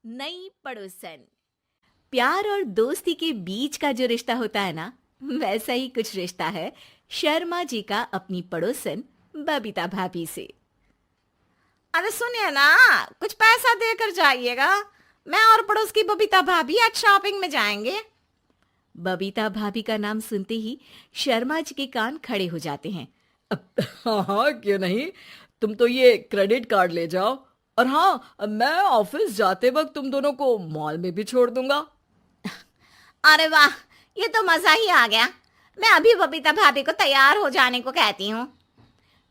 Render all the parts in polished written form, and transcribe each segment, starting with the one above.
नई पड़ोसन। प्यार और दोस्ती के बीच का जो रिश्ता होता है ना, वैसा ही कुछ रिश्ता है शर्मा जी का अपनी पड़ोसन बबीता भाभी से। अरे सुनिए ना, कुछ पैसा देकर जाइएगा। मैं और पड़ोस की बबीता भाभी आज शॉपिंग में जाएंगे। बबीता भाभी का नाम सुनते ही शर्मा जी के कान खड़े हो जाते हैं। हाँ हाँ, क्यों नहीं। तुम तो ये क्रेडिट कार्ड ले जाओ। और हाँ, मैं ऑफिस जाते वक्त तुम दोनों को मॉल में भी छोड़ दूंगा। अरे वाह, ये तो मजा ही आ गया। मैं अभी बबीता भाभी को तैयार हो जाने को कहती हूँ।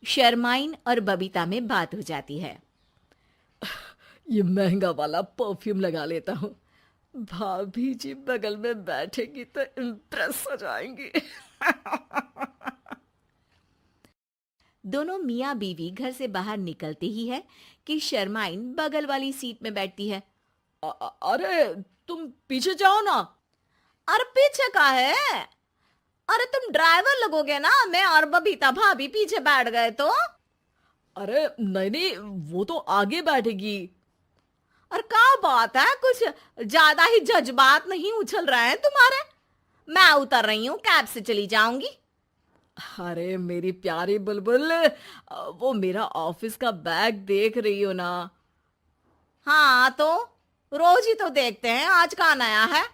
शर्माइन और बबीता में बात हो जाती है। ये महंगा वाला परफ्यूम लगा लेता हूँ। भाभी जी बगल में बैठेगी तो इम्प्रेस हो जाएंगी। दोनों मियाँ बीवी घर से बाहर निकलते ही है कि शर्माइन बगल वाली सीट में बैठती है। अरे तुम पीछे जाओ ना। अरे पीछे का है? अरे तुम ड्राइवर लगोगे ना, मैं और बबीता भाभी पीछे बैठ गए तो। अरे नहीं नहीं, वो तो आगे बैठेगी। और क्या बात है, कुछ ज्यादा ही जज्बात नहीं उछल रहे हैं तुम्हारे? मैं उतर रही हूँ, कैब से चली जाऊंगी। अरे मेरी प्यारी बुलबुल, वो मेरा ऑफिस का बैग देख रही हो ना। हाँ तो रोज ही तो देखते हैं, आज का नया है?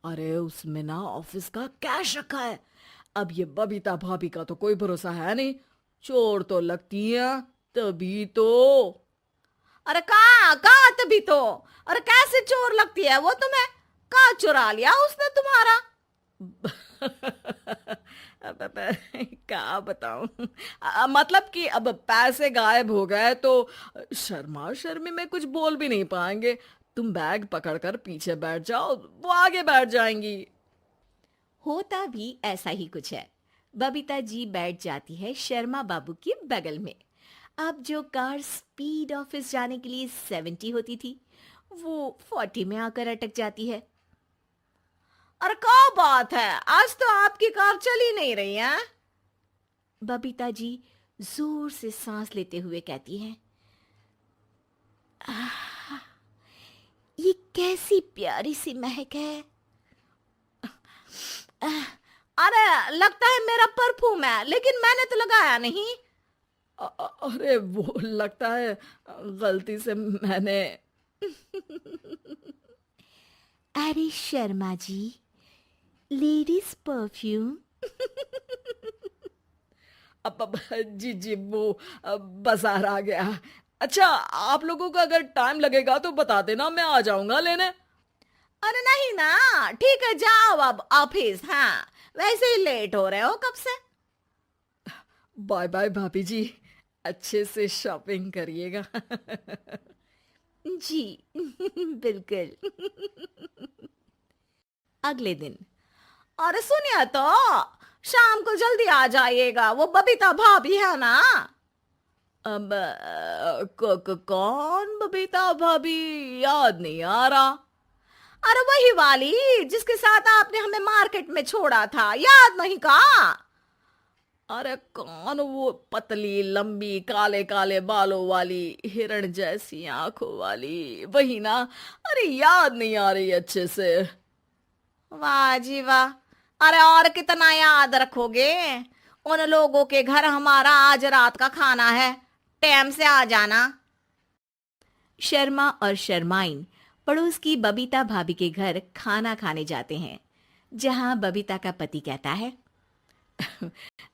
अरे उसमें ना ऑफिस का कैश रखा है। अब ये बबीता भाभी का तो कोई भरोसा है नहीं, चोर तो लगती है तभी तो। अरे कहाँ कहाँ तभी तो। अरे कैसे चोर लगती है वो तुम्हें? कहाँ चुरा लिया उसने तुम्हारा? अब क्या बताऊं। मतलब कि अब पैसे गायब हो गए तो शर्मा शर्मी में कुछ बोल भी नहीं पाएंगे। तुम बैग पकड़कर पीछे बैठ जाओ, वो आगे बैठ जाएंगी। होता भी ऐसा ही कुछ है। बबीता जी बैठ जाती है शर्मा बाबू के बगल में। अब जो कार स्पीड ऑफिस जाने के लिए 70 होती थी, वो 40 में आकर अटक जाती है। अरे क्या बात है, आज तो आपकी कार चली नहीं रही है। बबीता जी जोर से सांस लेते हुए कहती हैं, ये कैसी प्यारी सी महक है। अरे लगता है मेरा परफ्यूम है, लेकिन मैंने तो लगाया नहीं। अरे वो लगता है गलती से मैंने। अरे शर्मा जी, लेडीज परफ्यूम। अब जी जी, वो बाजार आ गया। अच्छा, आप लोगों का अगर टाइम लगेगा तो बता देना, मैं आ जाऊंगा लेने। अरे नहीं ना, ठीक है जाओ अब ऑफिस। हाँ वैसे ही लेट हो रहे हो कब से। बाय बाय भाभी जी, अच्छे से शॉपिंग करिएगा। जी बिल्कुल। अगले दिन। अरे सुनिए तो, शाम को जल्दी आ जाइएगा, वो बबीता भाभी है ना। अब कौन बबीता भाभी? याद नहीं आ रहा। अरे वही वाली जिसके साथ आपने हमें मार्केट में छोड़ा था, याद नहीं का? अरे कौन वो पतली लंबी काले काले बालों वाली हिरण जैसी आंखों वाली, वही ना। अरे याद नहीं आ रही अच्छे से। वाह जी वाह। अरे और कितना याद रखोगे? उन लोगों के घर हमारा आज रात का खाना है, टाइम से आ जाना। शर्मा और शर्माइन पड़ोस की बबीता भाभी के घर खाना खाने जाते हैं, जहां बबीता का पति कहता है,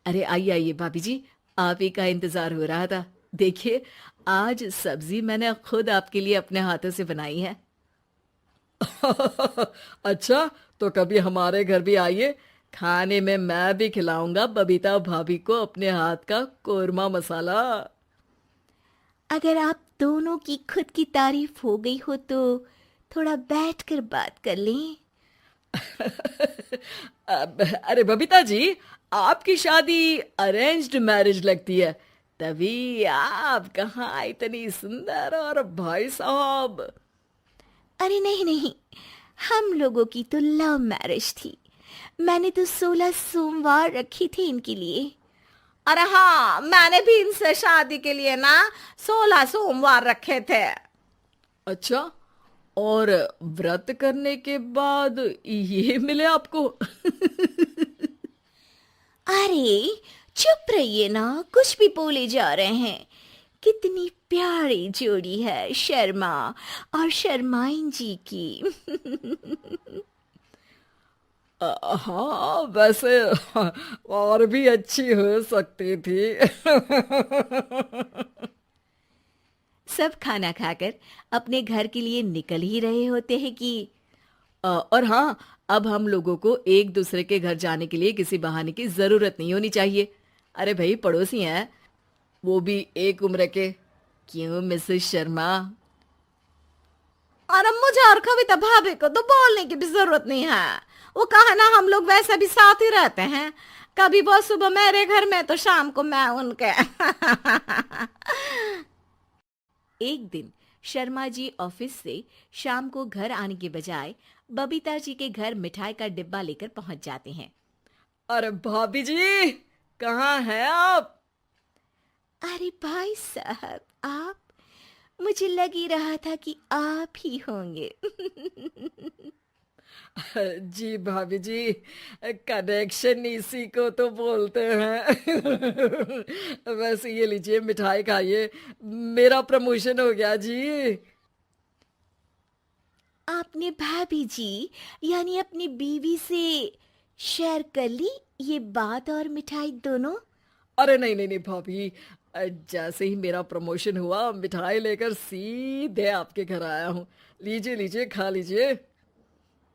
अरे आइए आइए भाभी जी, आप ही का इंतजार हो रहा था। देखिए, आज सब्जी मैंने खुद आपके लिए अपने हाथों से बनाई है। अच्छा, तो कभी हमारे घर भी आइए। खाने में मैं भी खिलाऊंगा बबीता भाभी को अपने हाथ का कोरमा मसाला। अगर आप दोनों की खुद की तारीफ हो गई हो तो थोड़ा बैठकर बात कर लें। अरे बबीता जी, आपकी शादी अरेंज्ड मैरिज लगती है, तभी आप कहाँ इतनी सुंदर। और भाई साहब। अरे नहीं नहीं, हम लोगों की तो लव मैरिज थी। मैंने तो 16 सोमवार रखी थी इनके लिए। अरे हाँ, मैंने भी इनसे शादी के लिए ना 16 सोमवार रखे थे। अच्छा, और व्रत करने के बाद ये मिले आपको? अरे चुप रहिए ना, कुछ भी बोले जा रहे हैं। कितनी प्यारी जोड़ी है शर्मा और शर्माइन जी की। हाँ, वैसे और भी अच्छी हो सकती थी। सब खाना खाकर अपने घर के लिए निकल ही रहे होते हैं कि और हाँ, अब हम लोगों को एक दूसरे के घर जाने के लिए किसी बहाने की जरूरत नहीं होनी चाहिए। अरे भाई, पड़ोसी हैं, वो भी एक उम्र के। क्यों मिसेस शर्मा? और अब मुझे और कविता भाभी को तो बोलने की भी जरूरत नहीं है। वो कहा ना, हम लोग वैसे भी साथ ही रहते हैं। कभी वो सुबह मेरे घर में तो शाम को मैं उनके। एक दिन शर्मा जी ऑफिस से शाम को घर आने के बजाय बबीता जी के घर मिठाई का डिब्बा लेकर पहुंच जाते हैं। अरे भाभी जी, कहाँ हैं आप? अरे भाई साहब, आप? मुझे लग ही रहा था कि आप ही होंगे। जी भाभी जी, कनेक्शन इसी को तो बोलते हैं। वैसे ये लीजिए, मिठाई खाइए, मेरा प्रमोशन हो गया जी। आपने भाभी जी यानी अपनी बीवी से शेयर कर ली ये बात और मिठाई दोनों? अरे नहीं नहीं नहीं भाभी, जैसे ही मेरा प्रमोशन हुआ, मिठाई लेकर सीधे आपके घर आया हूँ। लीजिए लीजिए, खा लीजिए।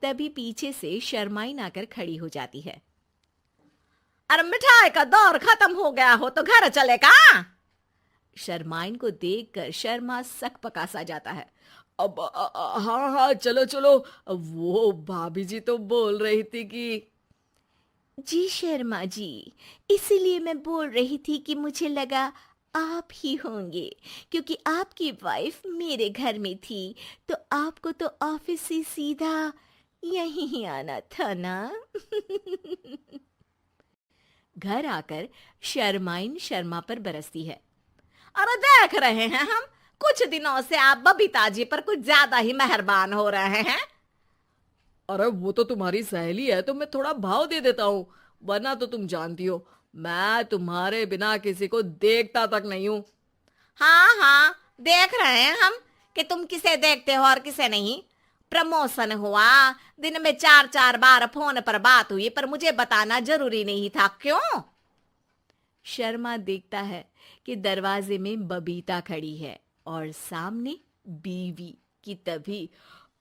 तभी पीछे से शर्माइन आकर खड़ी हो जाती है। अरे मिठाई का दौर खत्म हो गया हो तो घर चले का? शर्माइन को देखकर शर्मा सकपका सा जाता है। अब हाँ हाँ, चलो चलो। वो भाभी जी तो बोल रही थी कि जी शर्मा जी, इसीलिए मैं बोल रही थी कि मुझे लगा आप ही होंगे, क्योंकि आपकी वाइफ मेरे घर में थी तो आपको तो ऑफिस से सीधा यहीं ही आना था ना। घर आकर शर्माइन शर्मा पर बरसती है। अरे देख रहे हैं हम, कुछ दिनों से आप बबीता जी पर कुछ ज्यादा ही मेहरबान हो रहे हैं। अरे वो तो तुम्हारी सहेली है तो मैं थोड़ा भाव दे देता हूँ, वरना तो तुम जानती हो मैं तुम्हारे बिना किसी को देखता तक नहीं हूँ। हाँ हाँ, देख रहे हैं हम कि तुम किसे देखते हो और किसे नहीं। प्रमोशन हुआ, दिन में 4-4 बार फोन पर बात हुई, पर मुझे बताना जरूरी नहीं था, क्यों? शर्मा देखता है कि दरवाजे में बबीता खड़ी है और सामने बीवी की। तभी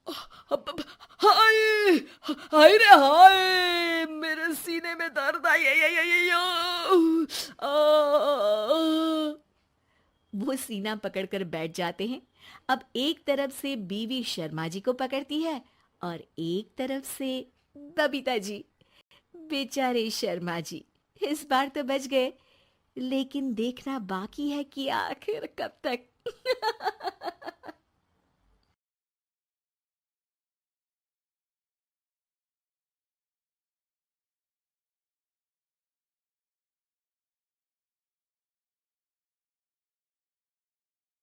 हाय हाय रे हाय, मेरे सीने में दर्द आई आई आई आई आई, वो सीना पकड़कर बैठ जाते हैं। अब एक तरफ से बीवी शर्मा जी को पकड़ती है और एक तरफ से बबीता जी। बेचारे शर्मा जी इस बार तो बच गए, लेकिन देखना बाकी है कि आखिर कब तक।